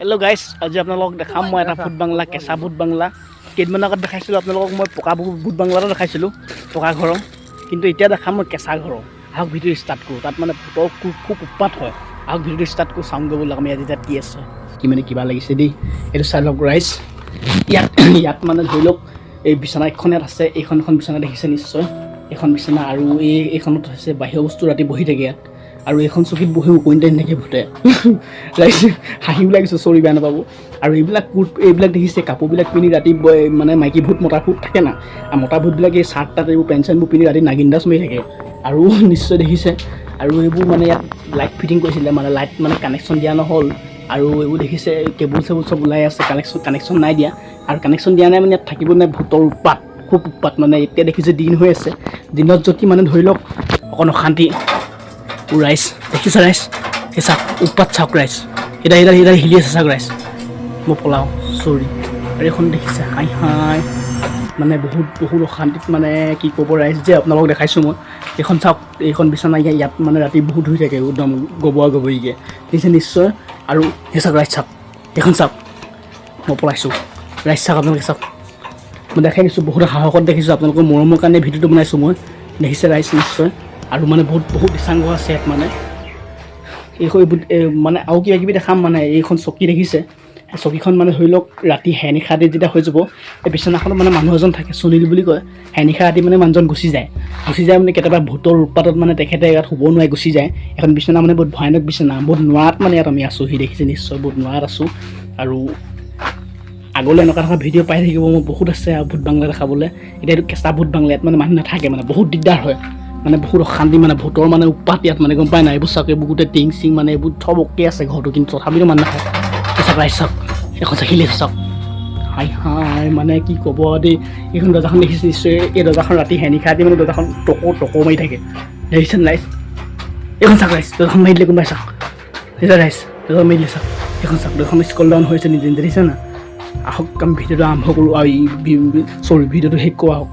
Hello' guys, আজি আপোনালোকক দেখাম মই এটা ভূত বাংলা, কেঁচা ভূত বাংলা। কেইদিনমান আগত দেখাইছিলোঁ আপোনালোকক মই পকা ভূত বাংলাটো দেখাইছিলোঁ, পকা ঘৰৰ। কিন্তু এতিয়া দেখাম মই কেঁচা ঘৰৰ। আহক ভিডিঅ' ষ্টাৰ্ট কৰোঁ। তাত মানে ভূতৰ খুব উৎপাত হয়। আহক ভিডিঅ'টো ষ্টাৰ্ট কৰোঁ, চাউণ্ড কৰিবলৈ আমি আজি তাত কি আছে কি মানে কিবা লাগিছে দেই। এইটো চাই লওক ৰাইজ। ইয়াত মানে ধৰি লওক এই বিচনা এখন ইয়াত আছে। এইখন বিচনা দেখিছে নিশ্চয়, এইখন বিচনা। আৰু এইখনত হৈছে বাহিৰৰ বস্তু ৰাতি বহি থাকে ইয়াত। আৰু এইখন চকীত বহি উপনীত থাকে ভূতে। হাঁহিও লাগিছে, চৰি বেয়া নাপাব। আৰু এইবিলাক দেখিছে কাপোৰবিলাক পিন্ধি ৰাতি মানে মাইকী ভূত মতা ভূত থাকে না, আৰু মতা ভূতবিলাক এই চাৰ্ট তাত এইবোৰ পেণ্ট চেণ্টবোৰ পিন্ধি ৰাতি নাগিন্দাজ মাৰি থাকে। আৰু নিশ্চয় দেখিছে। আৰু এইবোৰ মানে ইয়াত লাইট ফিটিং কৰিছিলে, মানে লাইট মানে কানেকশ্যন দিয়া নহ'ল। আৰু এইবোৰ দেখিছে কেবুল চেবুল চব ওলাই আছে, কানেকশ্যন নাই দিয়া। আৰু কানেকশ্যন দিয়া নাই মানে ইয়াত থাকিব নাই, ভূতৰ উৎপাত, খুব উৎপাত। মানে এতিয়া দেখিছে দিন হৈ আছে, দিনত যদি মানে ধৰি লওক অকণ অশান্তি। ৰাইজ দেখিছে, ৰাইজ এই চাওক উৎপাত চাওক ৰাইজ। এতিয়া হিলি আছে চাওক ৰাইজ। মই পলাওঁ, চৰি। আৰু এইখন দেখিছে হাই মানে বহুত অশান্তিত, মানে কি ক'ব ৰাইজ যে আপোনালোকক দেখাইছোঁ মই। এইখন চাওক, এইখন বিচনা ইয়াত মানে ৰাতি বহুত হৈ থাকে, একদম গবৰিকৈ দেখিছে নিশ্চয়। আৰু সেই চাওক ৰাইজ, চাওক এইখন চাওক। মই পলাইছোঁ ৰাইজ, চাওক আপোনালোকে চাওক। মই দেখাই দিছোঁ, বহুত সাহসত দেখিছোঁ, আপোনালোকৰ মৰমৰ কাৰণে ভিডিঅ'টো বনাইছোঁ মই। দেখিছে ৰাইজ নিশ্চয়। আৰু মানে বহুত বিশাংগ আছে ইয়াত মানে। এইখন মানে আৰু কিবা কিবি দেখাম। মানে এইখন চকী দেখিছে, চকীখন মানে ধৰি লওক ৰাতি হেনিশা ৰাতি যেতিয়া হৈ যাব, এই বিচনাখনত মানে মানুহ এজন থাকে, সুনীল বুলি কয়। হেনিশা ৰাতি মানে মানুহজন গুচি যায় মানে কেতিয়াবা ভূতৰ উৎপাতত মানে তেখেতে ইয়াত শুব নোৱাৰে, গুচি যায়। এখন বিচনা মানে বহুত ভয়ানক বিচনা, বহুত নোৱাৰাত মানে ইয়াত আমি আছোঁ। সি দেখিছে নিশ্চয়, বহুত নোৱাৰাত আছোঁ। আৰু আগলৈ এনেকুৱা ভিডিঅ' পাই থাকিব মোৰ, বহুত আছে আৰু ভূত বাংলা দেখাবলৈ। এতিয়া এইটো কেঁচা ভূত বাংলা, ইয়াত মানে মানুহ নাথাকে, মানে বহুত দিগদাৰ হয়, মানে বহুত অশান্তি, মানে ভূতৰ মানে উৎপাত ইয়াত, মানে গম পাই নাই। এইবোৰ চাওক, এইবোৰ গোটেই টিং চিং মানে এইবোৰ চব অ'কে আছে ঘৰটো, কিন্তু তথাপিতো মানুহ নাখায়। চাওক ৰাইজ, চাওক এখন চাকিলে চাওক। হাই মানে কি ক'ব দেই। এইখন দৰ্জাখন দেখিছে নিশ্চয়, এই দৰ্জাখন ৰাতি হেনিশা ৰাতি মানে দৰ্জাখন টকো মাৰি থাকে, দেখিছেনে ৰাইজ। এইখন চাওক ৰাইজ, দৰ্জাখন মাৰি দিলে কোনোবাই, চাওক দেখিছে ৰাইজ, দৰ্জাখন মাৰি দিলে চাওক। এইখন চাওক, দৰ্জাখন স্কল ডাউন হৈছে নিজে দেখিছে না। আহক আমি ভিডিঅ'টো আৰম্ভ কৰোঁ, আৰু ভিডিঅ'টো শেষ কৰোঁ আহক।